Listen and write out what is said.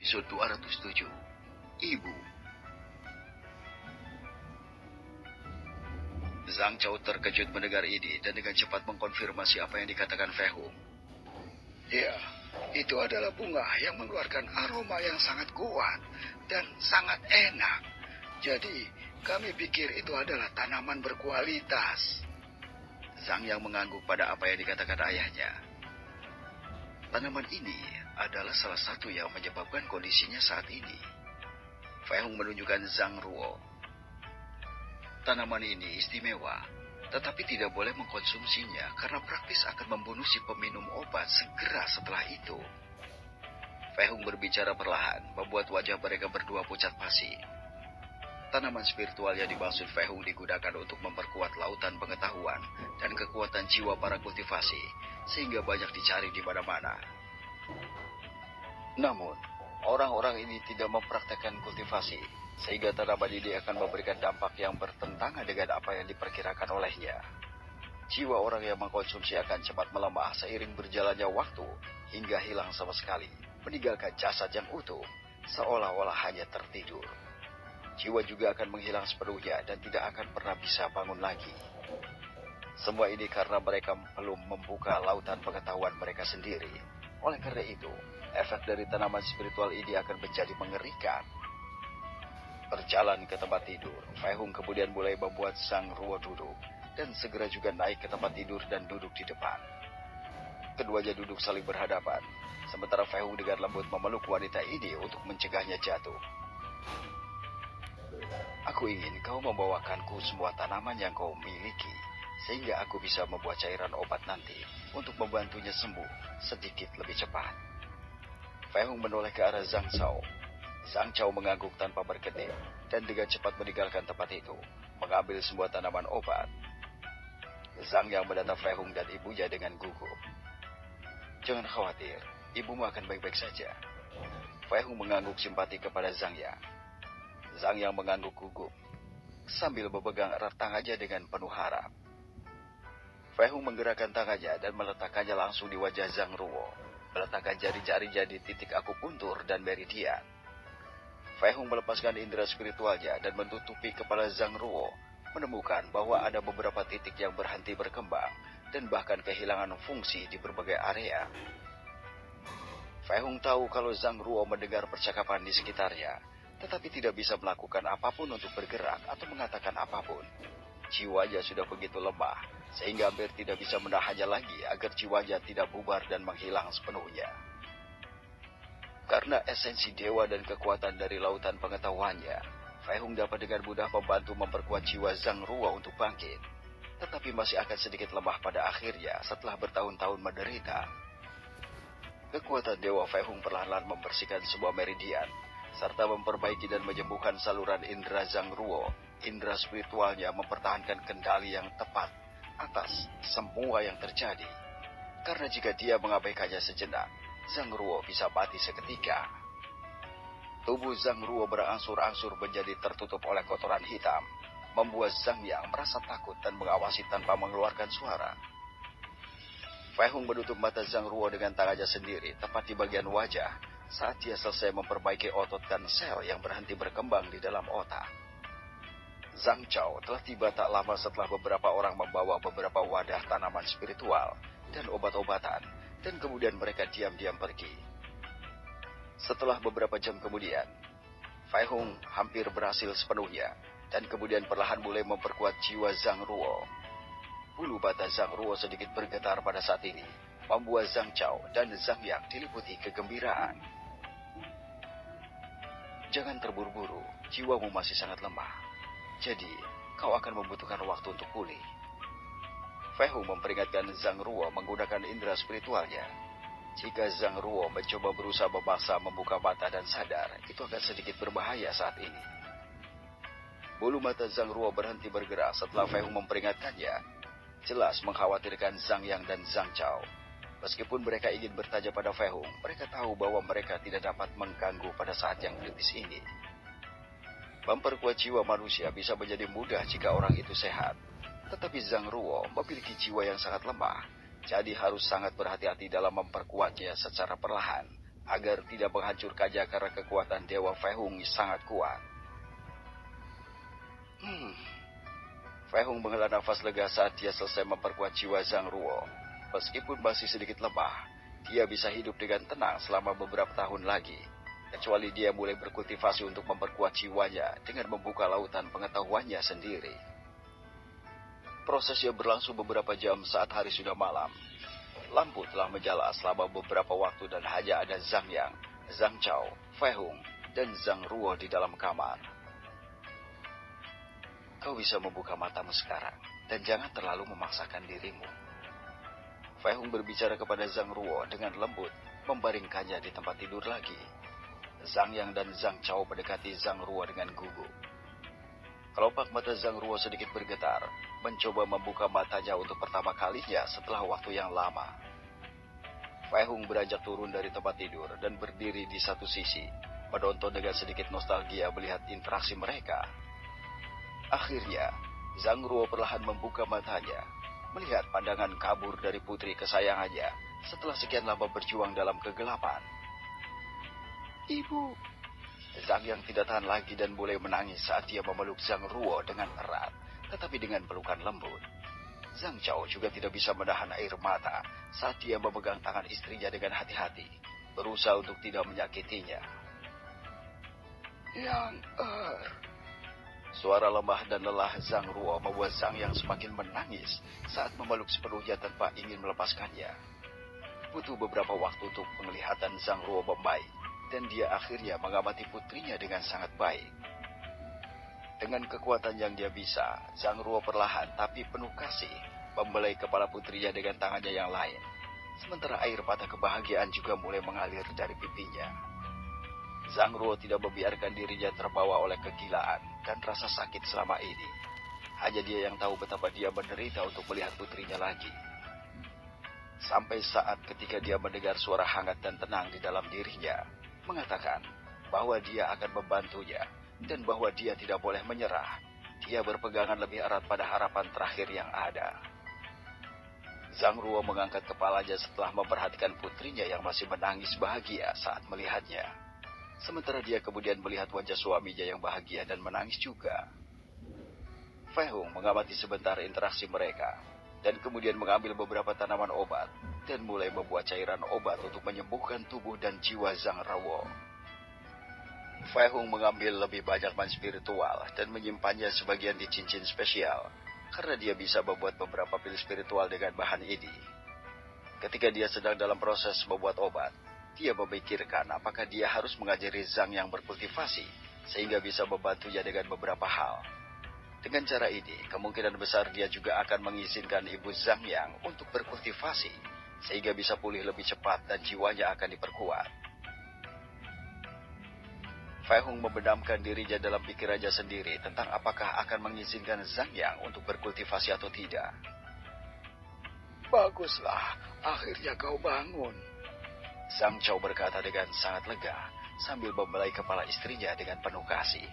Episode 207. Ibu. Zhang Chao terkejut mendengar ini dan dengan cepat mengkonfirmasi apa yang dikatakan Fei Hung. Ya, itu adalah bunga yang mengeluarkan aroma yang sangat kuat dan sangat enak. Jadi, kami pikir itu adalah tanaman berkualitas. Zhang yang mengangguk pada apa yang dikatakan ayahnya. Tanaman ini adalah salah satu yang menyebabkan kondisinya saat ini. Fei Hung menunjukkan Zhang Ruo. Tanaman ini istimewa, tetapi tidak boleh mengkonsumsinya karena praktis akan membunuh si peminum obat segera setelah itu. Fei Hung berbicara perlahan, membuat wajah mereka berdua pucat pasi. Tanaman spiritual yang dimaksud Fei Hung digunakan untuk memperkuat lautan pengetahuan dan kekuatan jiwa para kultivasi, sehingga banyak dicari di mana-mana. Namun, orang-orang ini tidak mempraktekkan kultivasi, sehingga tanaman ini akan memberikan dampak yang bertentangan dengan apa yang diperkirakan olehnya. Jiwa orang yang mengkonsumsi akan cepat melemah seiring berjalannya waktu, hingga hilang sama sekali, meninggalkan jasad yang utuh, seolah-olah hanya tertidur. Jiwa juga akan menghilang sepenuhnya dan tidak akan pernah bisa bangun lagi. Semua ini karena mereka belum membuka lautan pengetahuan mereka sendiri. Oleh karena itu, efek dari tanaman spiritual ini akan menjadi mengerikan. Berjalan ke tempat tidur, Fei Hung kemudian mulai membuat Zhang Ruo duduk, dan segera juga naik ke tempat tidur dan duduk di depan. Keduanya duduk saling berhadapan, sementara Fei Hung dengan lembut memeluk wanita ini untuk mencegahnya jatuh. Aku ingin kau membawakanku semua tanaman yang kau miliki, sehingga aku bisa membuat cairan obat nanti untuk membantunya sembuh sedikit lebih cepat. Fei Hung menoleh ke arah Zhang Chao. Zhang Chao mengangguk tanpa berkedip dan dengan cepat meninggalkan tempat itu, mengambil semua tanaman obat. Zhang yang menatap Fei Hung dan ibunya dengan gugup. Jangan khawatir, ibumu akan baik-baik saja. Fei Hung mengangguk simpati kepada Zhang Yang. Zhang yang mengangguk gugup sambil memegang erat tangannya dengan penuh harap. Fei Hung menggerakkan tangannya dan meletakkannya langsung di wajah Zhang Ruo, meletakkan jari-jarinya di titik akupuntur dan meridian. Fei Hung melepaskan indera spiritualnya dan menutupi kepala Zhang Ruo, menemukan bahwa ada beberapa titik yang berhenti berkembang dan bahkan kehilangan fungsi di berbagai area. Fei Hung tahu kalau Zhang Ruo mendengar percakapan di sekitarnya, tetapi tidak bisa melakukan apapun untuk bergerak atau mengatakan apapun. Jiwanya sudah begitu lemah, sehingga hampir tidak bisa menahannya lagi agar jiwanya tidak bubar dan menghilang sepenuhnya. Karena esensi dewa dan kekuatan dari lautan pengetahuannya, Fei Hung dapat dengan mudah membantu memperkuat jiwa Zhang Ruo untuk bangkit, tetapi masih akan sedikit lemah pada akhirnya setelah bertahun-tahun menderita. Kekuatan dewa Fei Hung perlahan-lahan membersihkan sebuah meridian, serta memperbaiki dan menyembuhkan saluran indera Zhang Ruo. Indera spiritualnya mempertahankan kendali yang tepat atas semua yang terjadi. Karena jika dia mengabaikannya sejenak, Zhang Ruo bisa mati seketika. Tubuh Zhang Ruo berangsur-angsur menjadi tertutup oleh kotoran hitam, membuat Zhang Yang merasa takut dan mengawasi tanpa mengeluarkan suara. Fei Hung menutup mata Zhang Ruo dengan tangannya sendiri, tepat di bagian wajah, saat dia selesai memperbaiki otot dan sel yang berhenti berkembang di dalam otak. Zhang Chao telah tiba tak lama setelah beberapa orang membawa beberapa wadah tanaman spiritual dan obat-obatan, dan kemudian mereka diam-diam pergi. Setelah beberapa jam kemudian, Fei Hung hampir berhasil sepenuhnya, dan kemudian perlahan mulai memperkuat jiwa Zhang Ruo. Bulu bata Zhang Ruo sedikit bergetar pada saat ini, membuat Zhang Chao dan Zhang Yang diliputi kegembiraan. Jangan terburu-buru, jiwamu masih sangat lemah. Jadi, kau akan membutuhkan waktu untuk pulih. Fei Hung memperingatkan Zhang Ruo menggunakan indera spiritualnya. Jika Zhang Ruo mencoba berusaha memaksa membuka mata dan sadar, itu akan sedikit berbahaya saat ini. Bulu mata Zhang Ruo berhenti bergerak setelah Fei Hung memperingatkannya. Jelas mengkhawatirkan Zhang Yang dan Zhang Chao. Meskipun mereka ingin bertanya pada Fei Hung, mereka tahu bahwa mereka tidak dapat mengganggu pada saat yang kritis ini. Memperkuat jiwa manusia bisa menjadi mudah jika orang itu sehat. Tetapi Zhang Ruo memiliki jiwa yang sangat lemah, jadi harus sangat berhati-hati dalam memperkuatnya secara perlahan, agar tidak menghancurkannya karena kekuatan Dewa Fei Hung sangat kuat. Fei Hung menghela nafas lega saat dia selesai memperkuat jiwa Zhang Ruo. Meskipun masih sedikit lemah, dia bisa hidup dengan tenang selama beberapa tahun lagi. Kecuali dia mulai berkultivasi untuk memperkuat jiwanya dengan membuka lautan pengetahuannya sendiri. Prosesnya berlangsung beberapa jam saat hari sudah malam. Lampu telah menyala selama beberapa waktu dan hanya ada Zhang Yang, Zhang Chao, Fei Hung, dan Zhang Ruo di dalam kamar. Kau bisa membuka matamu sekarang, dan jangan terlalu memaksakan dirimu. Fei Hung berbicara kepada Zhang Ruo dengan lembut, membaringkannya di tempat tidur lagi. Zhang Yang dan Zhang Chao mendekati Zhang Ruo dengan gugup. Kelopak mata Zhang Ruo sedikit bergetar, mencoba membuka matanya untuk pertama kalinya setelah waktu yang lama. Fei Hung beranjak turun dari tempat tidur dan berdiri di satu sisi, menonton dengan sedikit nostalgia melihat interaksi mereka. Akhirnya, Zhang Ruo perlahan membuka matanya, melihat pandangan kabur dari putri kesayangannya setelah sekian lama berjuang dalam kegelapan. Ibu. Zhang Yang tidak tahan lagi dan mulai menangis saat dia memeluk Zhang Ruo dengan erat, tetapi dengan pelukan lembut. Zhang Chao juga tidak bisa menahan air mata saat dia memegang tangan istrinya dengan hati-hati, berusaha untuk tidak menyakitinya. Suara lemah dan lelah Zhang Ruo membuat Zhang Yang semakin menangis saat memeluk sepenuhnya tanpa ingin melepaskannya. Butuh beberapa waktu untuk penglihatan Zhang Ruo membaik, dan dia akhirnya mengamati putrinya dengan sangat baik. Dengan kekuatan yang dia bisa, Zhang Ruo perlahan tapi penuh kasih membelai kepala putrinya dengan tangannya yang lain. Sementara air mata kebahagiaan juga mulai mengalir dari pipinya. Zhang Ruo tidak membiarkan dirinya terbawa oleh kegilaan dan rasa sakit selama ini. Hanya dia yang tahu betapa dia menderita untuk melihat putrinya lagi. Sampai saat ketika dia mendengar suara hangat dan tenang di dalam dirinya, mengatakan bahwa dia akan membantunya dan bahwa dia tidak boleh menyerah. Dia berpegangan lebih erat pada harapan terakhir yang ada. Zhang Ruo mengangkat kepalanya setelah memperhatikan putrinya yang masih menangis bahagia saat melihatnya. Sementara dia kemudian melihat wajah suaminya yang bahagia dan menangis juga. Fei Hung mengamati sebentar interaksi mereka, dan kemudian mengambil beberapa tanaman obat, dan mulai membuat cairan obat untuk menyembuhkan tubuh dan jiwa Zhang Ruo. Fei Hung mengambil lebih banyak man spiritual dan menyimpannya sebagian di cincin spesial, karena dia bisa membuat beberapa pil spiritual dengan bahan ini. Ketika dia sedang dalam proses membuat obat, dia memikirkan apakah dia harus mengajari Zhang yang berkultivasi, sehingga bisa membantunya dengan beberapa hal. Dengan cara ini, kemungkinan besar dia juga akan mengizinkan ibu Zhang Yang untuk berkultivasi, sehingga bisa pulih lebih cepat dan jiwanya akan diperkuat. Fei Hung membenamkan dirinya dalam pikirannya sendiri tentang apakah akan mengizinkan Zhang Yang untuk berkultivasi atau tidak. Baguslah, akhirnya kau bangun. Zhang Chao berkata dengan sangat lega, sambil membelai kepala istrinya dengan penuh kasih.